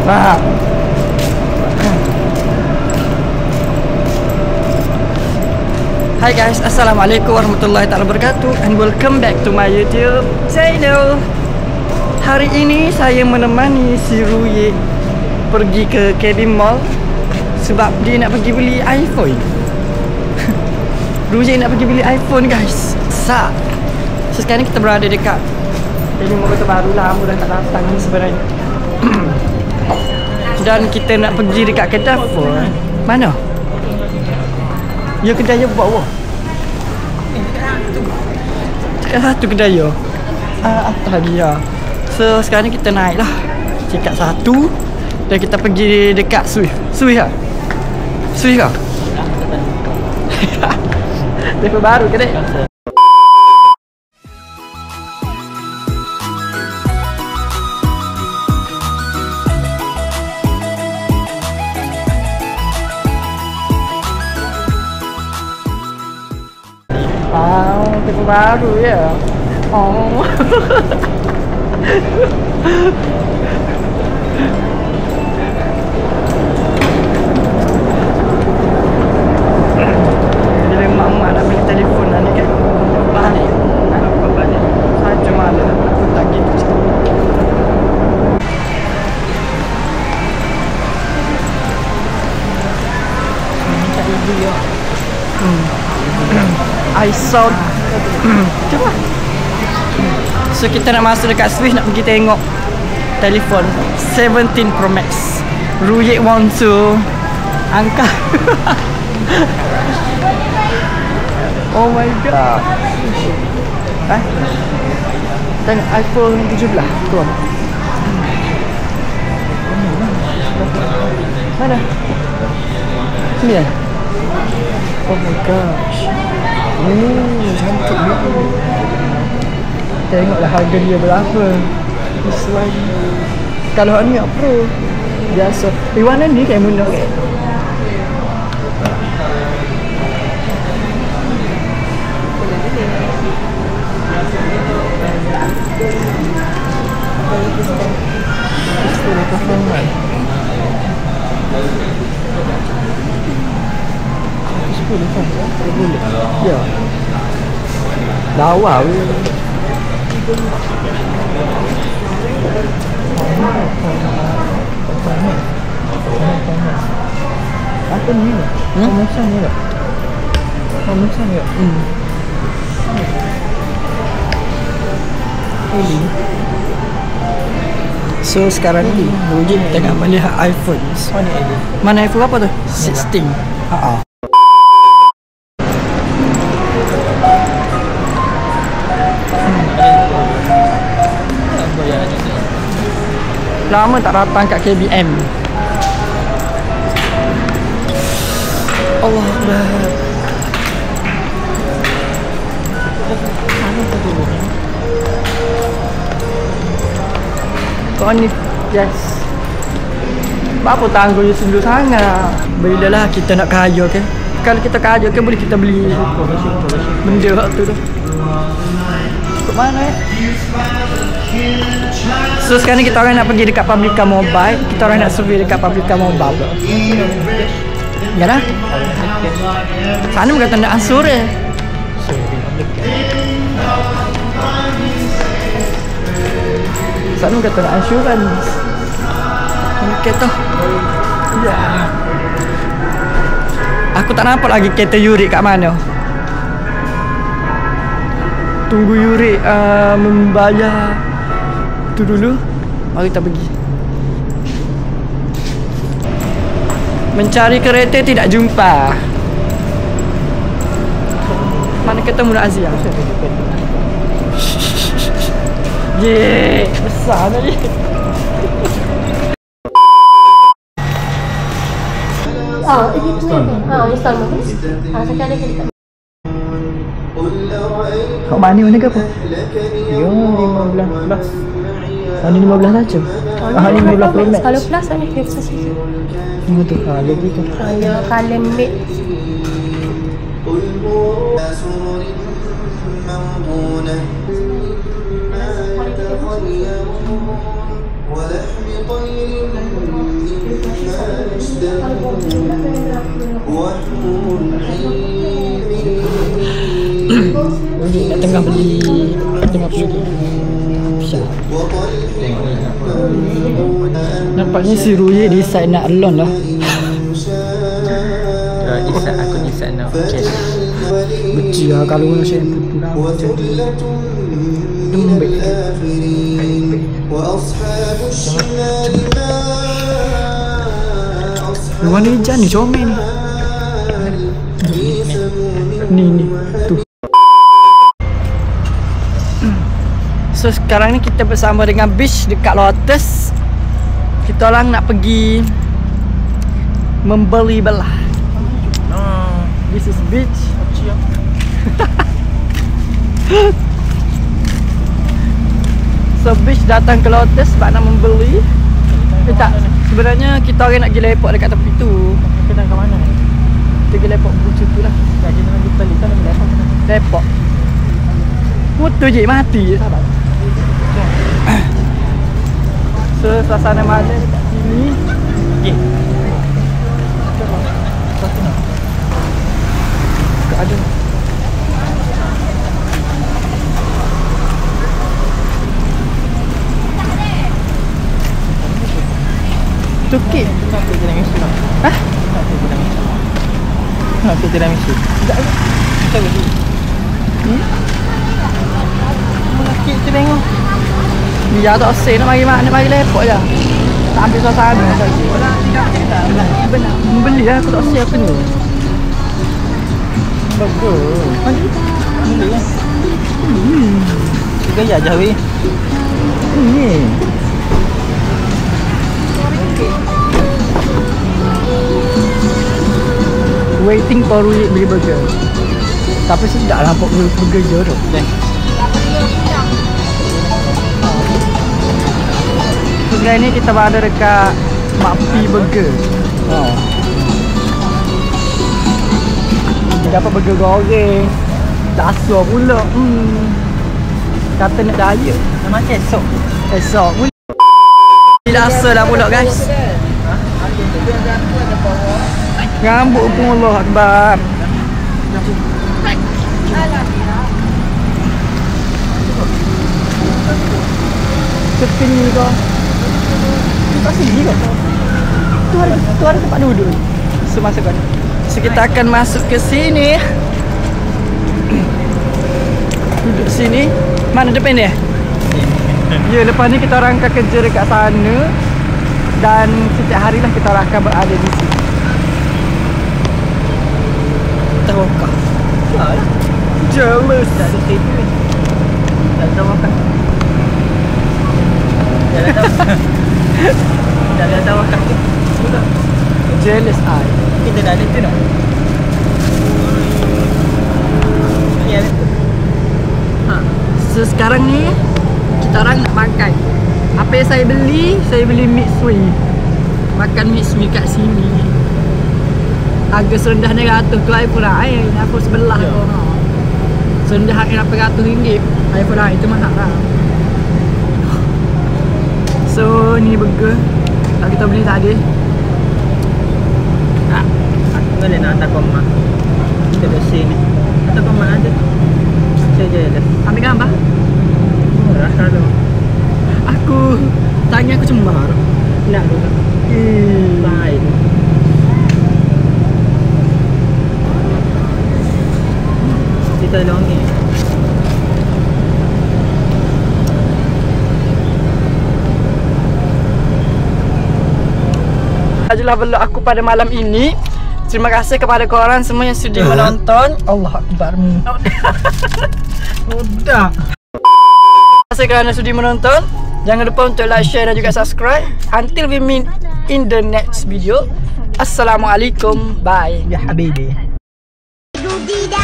Nah. Hai guys, Assalamualaikum warahmatullahi wabarakatuh, and welcome back to my YouTube channel. Hari ini saya menemani si Ruye pergi ke KB Mall sebab dia nak pergi beli iPhone. Ruye nak pergi beli iPhone guys. So sekarang kita berada dekat KB Mall Kota Baru. Lama dah tak datang ni sebenarnya. Dan kita nak pergi dekat kedai phone. Mana? Ya, kedai ya bawah. Satu kedai ya. Atas dia. So sekarang ni kita naik lah tingkat 1 dan kita pergi dekat Swift. Swift lah. Swift lah. Depa baru ke dek? Depa baru ya. Oh. Bila mak nak beli telefon ni kan balik. Nak balik. Saya cuma ada tak gitu. Ini tak ada ya. I saw. Cuba. So kita nak masuk dekat Swift, nak pergi tengok telefon 17 Pro Max. Ruye want to angkat. Oh my god. Tengok iPhone 17 tuan. Mana? Sini ya? Oh my gosh. Cantik ni. Tengoklah harga dia berapa. This one. Kalau ni Pro biasa. Warna ni kayak mudah ke? Ya. Lawa. Apa ni? Macam ni tak? Macam ni tak? So sekarang ni Ruye tengah melihat iPhone. Mana iPhone apa tu? 16. Lama tak datang kat KBM. Allah Akbar. Kau ni yes. Apa tangguh je dulu sangat. Bila lah kita nak kaya ke? Kalau kita kaya ke boleh kita beli benda waktu tu. Ke mana So sekarang ni kita orang nak pergi dekat Publica Mobile. Kita orang nak survey dekat Publica Mobile. Ya dah. Sana bukan tanda ansur Sana bukan tanda insurance. Kereta. Ya. Aku tak nampak lagi kereta Yurik kat mana. Tunggu Yurik membayar tu dulu, mari kita pergi. Mencari kereta tidak jumpa. Mana ketemu nak Azia? Yeay, besar tadi. Itu installment. Saya ada dekat. Kau mana ke apa? Yo, 15 plus. Ini 15 saja. Ini 15 Pro Max. Kalau plus ada ke saja. Ini tu. Lagi tu. Hanya color mate. ولحم طير Nak tengah beli, tengah pergi. Nampaknya si Ruye decide nak loan lah. Aku decide nak cash. Benci lah kalau nak share putu lah macam tu. Lembek. Warna hijau ni comel ni. Ni tu. So sekarang ni kita bersama dengan Beach dekat Lotus. Kita orang nak pergi membeli belah. This is Beach. So Beach datang ke Lotus sebab nak membeli. Tak, sebenarnya kita orang nak pergi lepak dekat tepi tu. Kita nak ke mana ni? Kita pergi lepak bucu tu lah. Gaji dengan kita lihat nak lepak. Lepak motor je mati je sahabat. So suasana malam dekat sini. Okay. Tak ada. Tukik. Nak pergi dalam mesin. Hah? Nak pergi dalam mesin. Nak pergi dalam mesin. Tak ada. Kita pergi. Kek tu tengok. Biar tak oseh nak mari lepak je. Tak ambil suasana saja. Benar. Membeli lah aku tak oseh apa ni. Bagus. Mana? Beli kan? Gaya je weh. Ini. Waiting for Ruye beli burger. Tapi sedap lah burger je tu. So sekarang ni kita berada dekat Makpi Burger. Kita dapat burger goreng. Dasar pula. Kata nak diet. Nama esok. Esok pula. Dasar lah pula guys. Rambut pun Allah Akbar. Sepi ni kau. Tak sini kau. Tu ada tempat duduk. So masuk kan. So kita akan masuk ke sini. Duduk sini. Mana depan ni? Ya, lepas ni kita orang akan kerja dekat sana. Dan setiap harilah kita orang akan berada di sini. Tawakal. Jealous. Tak ada TV. Tak ada makan. Dah ada makan tu. Jealous I. Kita dah ada tu nak. Ya tu. So sekarang ni kita orang nak makan. Apa yang saya beli? Saya beli mixui. Makan mixui kat sini. Harga serendah RM100 tu iPhone lain. iPhone sebelah tu. Serendah RM800. iPhone lain itu mahal lah. So ni burger yang kita beli tadi. Aku boleh nak hantar komak. Kita bersih ni. Hantar komak aja. Saya je dah. Ambil gambar. Murah kalau. Aku tanya aku cemar. Nak dulu. Baik. Kita longi. Ajalah vlog aku pada malam ini. Terima kasih kepada korang semua yang sudi menonton. Allah Akbar. Udah. Terima kasih kerana sudi menonton. Jangan lupa untuk like, share dan juga subscribe. Until we meet in the next video. Assalamualaikum. Bye. Ya habibi. Rugi dah.